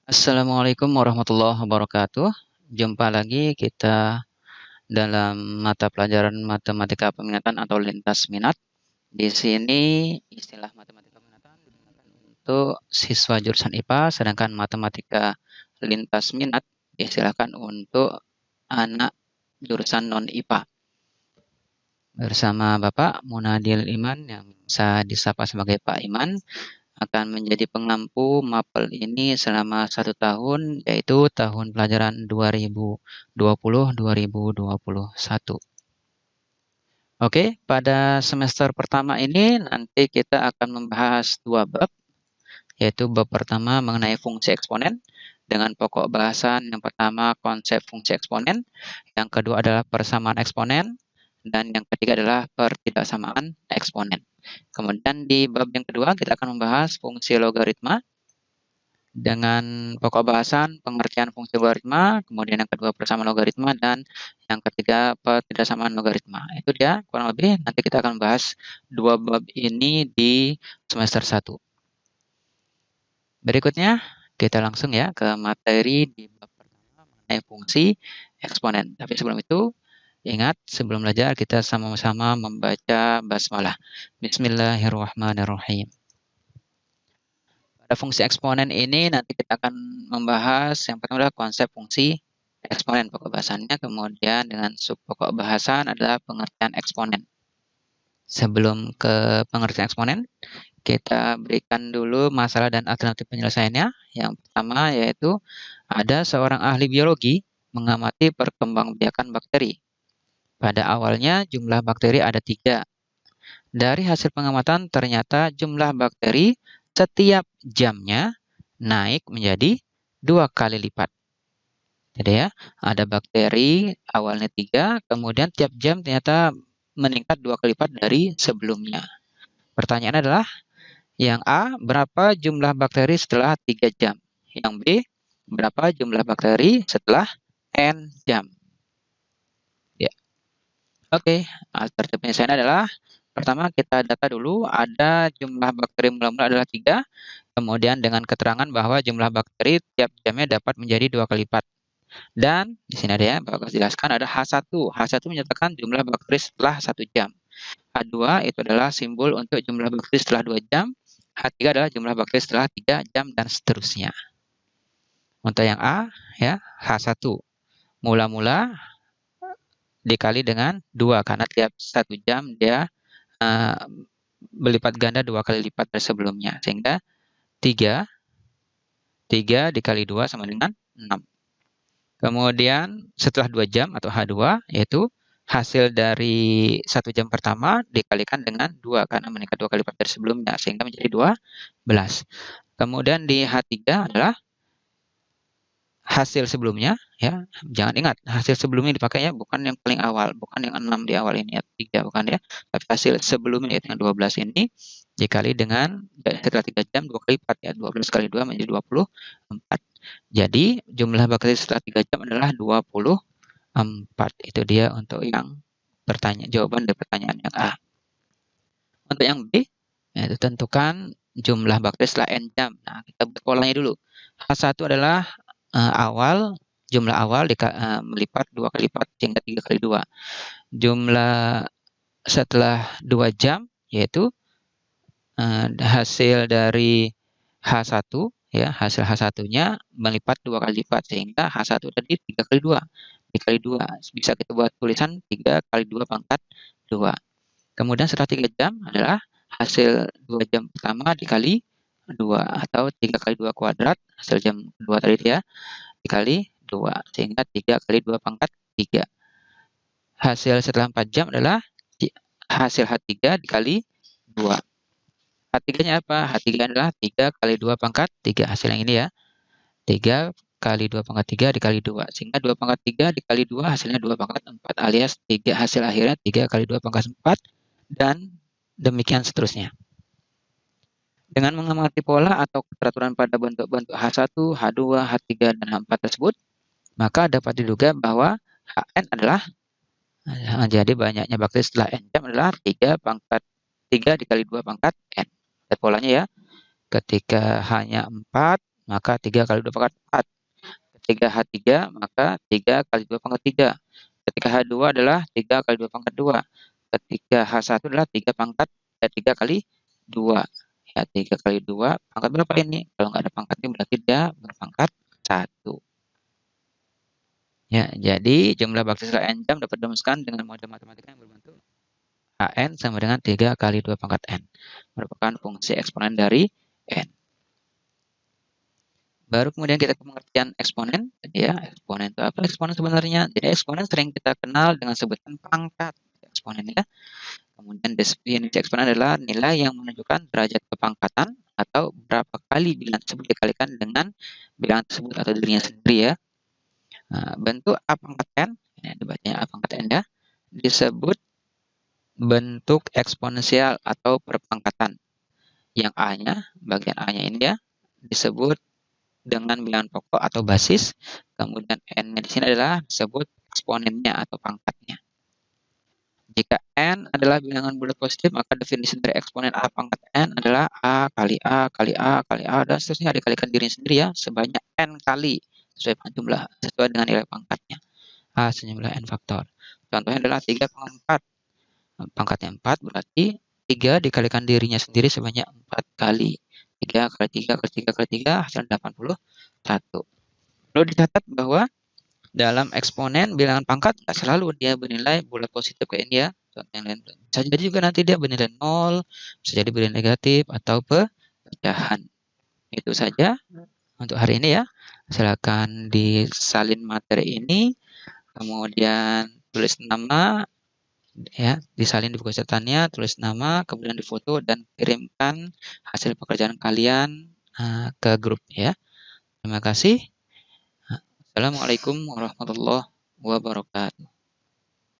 Assalamualaikum warahmatullahi wabarakatuh. Jumpa lagi kita dalam mata pelajaran matematika peminatan atau lintas minat. Di sini istilah matematika peminatan digunakan untuk siswa jurusan IPA, sedangkan matematika lintas minat diistilahkan untuk anak jurusan non-IPA. Bersama Bapak Munadil Iman yang bisa disapa sebagai Pak Iman, akan menjadi pengampu mapel ini selama 1 tahun, yaitu tahun pelajaran 2020-2021. Oke, pada semester pertama ini nanti kita akan membahas 2 bab, yaitu bab pertama mengenai fungsi eksponen, dengan pokok bahasan yang pertama konsep fungsi eksponen, yang kedua adalah persamaan eksponen, dan yang ketiga adalah pertidaksamaan eksponen. Kemudian di bab yang kedua kita akan membahas fungsi logaritma dengan pokok bahasan pengertian fungsi logaritma, kemudian yang kedua persamaan logaritma, dan yang ketiga pertidaksamaan logaritma. Itu dia kurang lebih nanti kita akan membahas 2 bab ini di semester 1. Berikutnya kita langsung ya ke materi di bab pertama mengenai fungsi eksponen. Tapi sebelum itu ingat, sebelum belajar kita sama-sama membaca basmalah. Bismillahirrahmanirrahim. Pada fungsi eksponen ini nanti kita akan membahas yang pertama adalah konsep fungsi eksponen pokok bahasannya, kemudian dengan sub pokok bahasan adalah pengertian eksponen. Sebelum ke pengertian eksponen, kita berikan dulu masalah dan alternatif penyelesaiannya. Yang pertama yaitu ada seorang ahli biologi mengamati perkembangbiakan bakteri. Pada awalnya jumlah bakteri ada 3. Dari hasil pengamatan ternyata jumlah bakteri setiap jamnya naik menjadi 2 kali lipat. Jadi ya, ada bakteri awalnya 3, kemudian tiap jam ternyata meningkat 2 kali lipat dari sebelumnya. Pertanyaan adalah, yang A, berapa jumlah bakteri setelah 3 jam? Yang B, berapa jumlah bakteri setelah N jam? Ya. Oke, alternatif penyelesaian adalah pertama kita data dulu, ada jumlah bakteri mula-mula adalah 3, kemudian dengan keterangan bahwa jumlah bakteri tiap jamnya dapat menjadi 2 kali lipat. Dan di sini ada ya, Bapak jelaskan ada H1. H1 menyatakan jumlah bakteri setelah 1 jam. H2 itu adalah simbol untuk jumlah bakteri setelah 2 jam. H3 adalah jumlah bakteri setelah 3 jam dan seterusnya. Untuk yang A ya, H1 mula-mula dikali dengan 2 karena tiap 1 jam dia berlipat ganda 2 kali lipat dari sebelumnya, sehingga 3 dikali 2 sama dengan 6. Kemudian setelah 2 jam atau H2 yaitu hasil dari 1 jam pertama dikalikan dengan 2 karena meningkat 2 kali lipat dari sebelumnya, sehingga menjadi 12. Kemudian di H3 adalah hasil sebelumnya ya. Jangan ingat hasil sebelumnya dipakai ya, bukan yang paling awal, bukan yang 6 di awal ini ya, 3 bukan ya, tapi hasil sebelumnya yaitu yang 12 ini dikali dengan setelah 3 jam 2 kali lipat ya, 12 kali 2 menjadi 24. Jadi jumlah bakteri setelah 3 jam adalah 24. Itu dia untuk yang jawaban dari pertanyaan yang A. Untuk yang B, yaitu tentukan jumlah bakteri setelah N jam. Nah, kita buat polanya dulu. H1 adalah jumlah awal melipat 2 kali lipat sehingga 3 kali 2. Jumlah setelah 2 jam yaitu hasil dari H1 ya, hasil H1-nya melipat 2 kali lipat sehingga H1 tadi 3 kali 2. Dikali 2. Bisa kita buat tulisan 3 kali 2 pangkat 2. Kemudian setelah 3 jam adalah hasil 2 jam pertama dikali 2 atau 3 kali 2 kuadrat, hasil jam kedua tadi ya, dikali 2 sehingga 3 kali 2 pangkat 3. Hasil setelah 4 jam adalah hasil H3 dikali 2. H3-nya apa? H3 adalah 3 kali 2 pangkat 3. Hasil yang ini ya. 3 kali 2 pangkat 3 dikali 2. Sehingga 2 pangkat 3 dikali 2 hasilnya 2 pangkat 4. Alias hasil akhirnya 3 kali 2 pangkat 4. Dan demikian seterusnya. Dengan mengamati pola atau keteraturan pada bentuk-bentuk H1, H2, H3, dan H4 tersebut, maka dapat diduga bahwa Hn adalah jadi banyaknya bakteri setelah N jam adalah 3 dikali 2 pangkat N. Lihat polanya ya. Ketika hanya 4 maka 3 kali 2 pangkat 4. Ketika H3, maka 3 kali 2 pangkat 3. Ketika H2 adalah 3 kali 2 pangkat 2. Ketika H1 adalah 3 kali 2. Ya, 3 kali 2, pangkat berapa ini? Kalau nggak ada pangkatnya berarti dia berpangkat 1. Ya, jadi jumlah bakteri sel N jam dapat dirumuskan dengan model matematika yang berbentuk Hn sama dengan 3 kali 2 pangkat N. Merupakan fungsi eksponen dari N. Baru kemudian kita ke pengertian eksponen. Ya, eksponen itu apa eksponen sebenarnya? Jadi eksponen sering kita kenal dengan sebutan pangkat eksponen ya. Kemudian definisi eksponen adalah nilai yang menunjukkan derajat kepangkatan atau berapa kali bilangan tersebut dikalikan dengan bilangan tersebut atau dirinya sendiri ya. Nah, bentuk A pangkat N, ya, dibacanya A pangkat N ya, disebut bentuk eksponensial atau perpangkatan. Yang A-nya, bagian A-nya ini ya, disebut dengan bilangan pokok atau basis, kemudian N-nya di sini adalah disebut eksponennya atau pangkatnya. Jika N adalah bilangan bulat positif, maka definisi dari eksponen A pangkat N adalah A kali A kali A kali A, dan seterusnya dikalikan diri sendiri ya, sebanyak N kali, sesuai dengan nilai pangkatnya. A sejumlah N faktor. Contohnya adalah 3 pangkat 4. Pangkatnya 4 berarti 3 dikalikan dirinya sendiri sebanyak 4 kali. 3 kali 3 kali 3 kali 3 hasil 81. Perlu dicatat bahwa dalam eksponen bilangan pangkat nggak selalu dia bernilai bulat positif kayak ini ya. Contoh yang lain bisa jadi juga nanti dia bernilai 0, bisa jadi bernilai negatif atau pecahan. Itu saja untuk hari ini ya. Silakan disalin materi ini, kemudian tulis nama ya, disalin di buku catatannya, tulis nama, kemudian difoto dan kirimkan hasil pekerjaan kalian ke grup ya. Terima kasih. Assalamualaikum warahmatullahi wabarakatuh.